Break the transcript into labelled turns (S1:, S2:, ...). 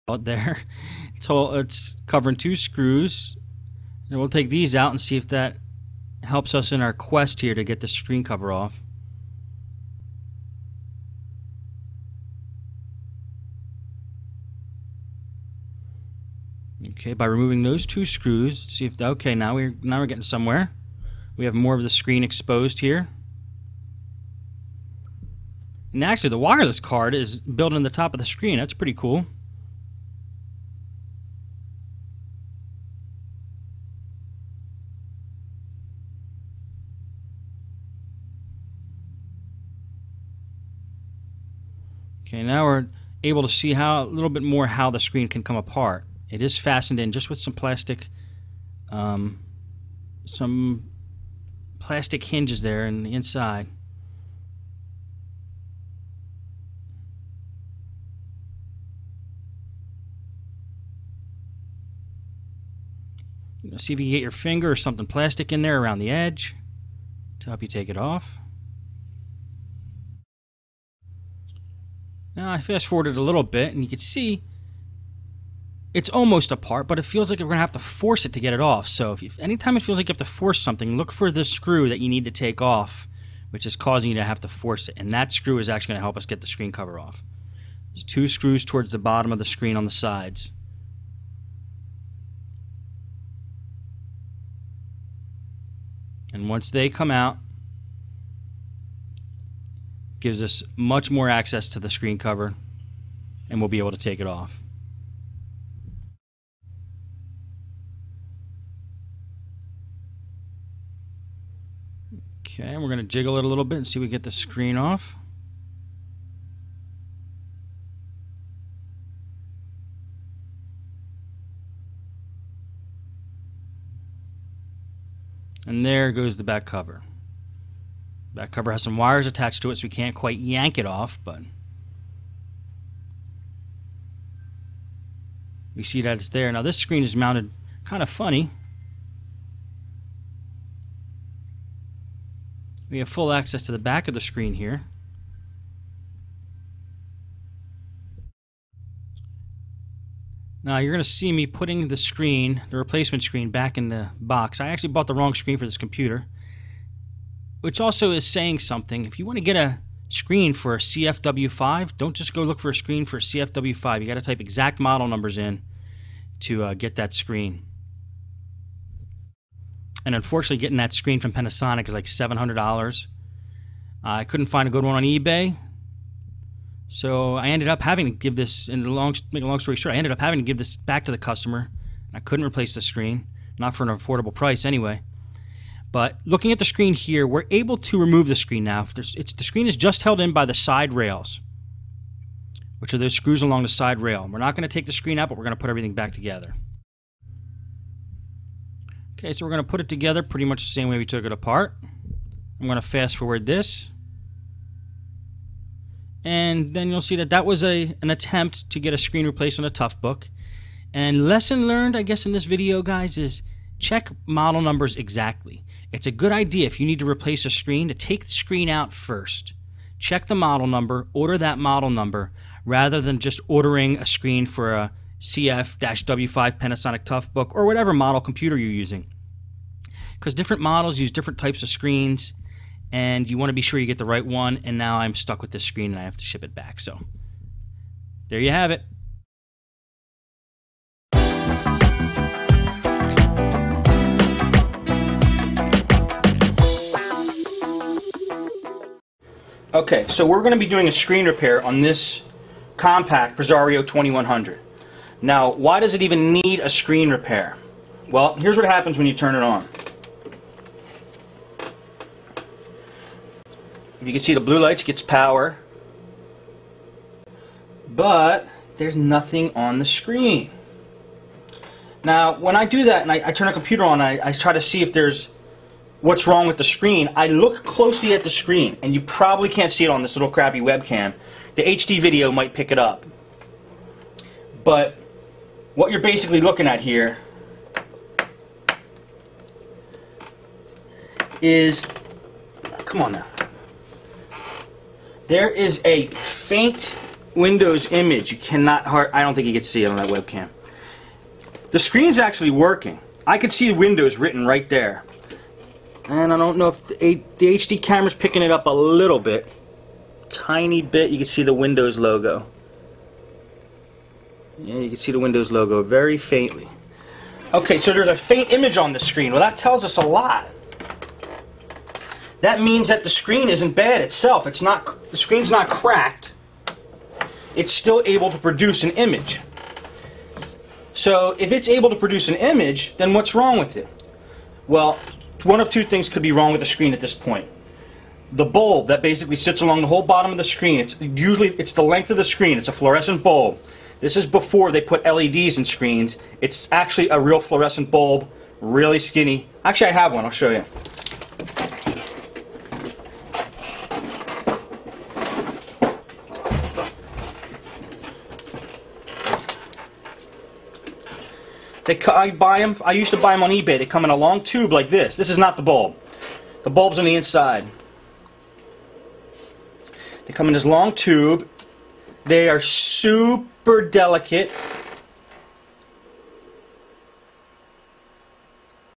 S1: out there. It's covering 2 screws, and we'll take these out and see if that helps us in our quest here to get the screen cover off. Okay, by removing those 2 screws, see if okay, now we're getting somewhere. We have more of the screen exposed here. And actually the wireless card is built in the top of the screen. That's pretty cool. Okay, now we're able to see a little bit more how the screen can come apart. It is fastened in just with some plastic hinges there in the inside. See if you can get your finger or something plastic in there around the edge to help you take it off. Now I fast forwarded a little bit and you can see it's almost apart, but it feels like we're going to have to force it to get it off. So anytime it feels like you have to force something, look for the screw that you need to take off, which is causing you to have to force it. And that screw is actually going to help us get the screen cover off. There's 2 screws towards the bottom of the screen on the sides. And once they come out, gives us much more access to the screen cover, and we'll be able to take it off. Okay, we're going to jiggle it a little bit and see if we get the screen off. And there goes the back cover. Back cover has some wires attached to it, so we can't quite yank it off, but we see that it's there. Now this screen is mounted kind of funny. We have full access to the back of the screen here. Now you're going to see me putting the screen, the replacement screen, back in the box. I actually bought the wrong screen for this computer, which also is saying something. If you want to get a screen for a CFW5, don't just go look for a screen for a CFW5. You got to type exact model numbers in to get that screen. And unfortunately, getting that screen from Panasonic is like $700. I couldn't find a good one on eBay, so I ended up having to give this. Make a long story short, I ended up having to give this back to the customer. I couldn't replace the screen, not for an affordable price anyway. But looking at the screen here, we're able to remove the screen now. The screen is just held in by the side rails, which are those screws along the side rail. We're not going to take the screen out, but we're going to put everything back together. Okay, so we're going to put it together pretty much the same way we took it apart. I'm going to fast forward this. And then you'll see that that was an attempt to get a screen replaced on a Toughbook. And lesson learned, I guess, in this video, guys, is check model numbers exactly. It's a good idea if you need to replace a screen to take the screen out first. Check the model number, order that model number, rather than just ordering a screen for a CF-W5 Panasonic Toughbook or whatever model computer you're using. Because different models use different types of screens, and you want to be sure you get the right one. And now I'm stuck with this screen and I have to ship it back. So there you have it. Okay, so we're going to be doing a screen repair on this compact Presario 2100. Now, why does it even need a screen repair? Well, here's what happens when you turn it on. You can see the blue lights gets power, but there's nothing on the screen. Now, when I do that and I turn a computer on, I try to see if there's what's wrong with the screen. I look closely at the screen, and you probably can't see it on this little crappy webcam. The HD video might pick it up. But what you're basically looking at here is, come on now, there is a faint Windows image. You cannot I don't think you can see it on that webcam. The screen's actually working. I could see Windows written right there. And I don't know if the HD camera's picking it up a little bit. Tiny bit. You can see the Windows logo. Yeah, you can see the Windows logo very faintly. Okay, so there's a faint image on the screen. Well, that tells us a lot. That means that the screen isn't bad itself. It's not. The screen's not cracked. It's still able to produce an image. So if it's able to produce an image, then what's wrong with it? Well, one of two things could be wrong with the screen at this point. The bulb that basically sits along the whole bottom of the screen, it's the length of the screen. It's a fluorescent bulb. This is before they put LEDs in screens. It's actually a real fluorescent bulb, really skinny. Actually, I have one. I'll show you. I buy them. I used to buy them on eBay. They come in a long tube like this. This is not the bulb. The bulb's on the inside. They come in this long tube. They are super delicate.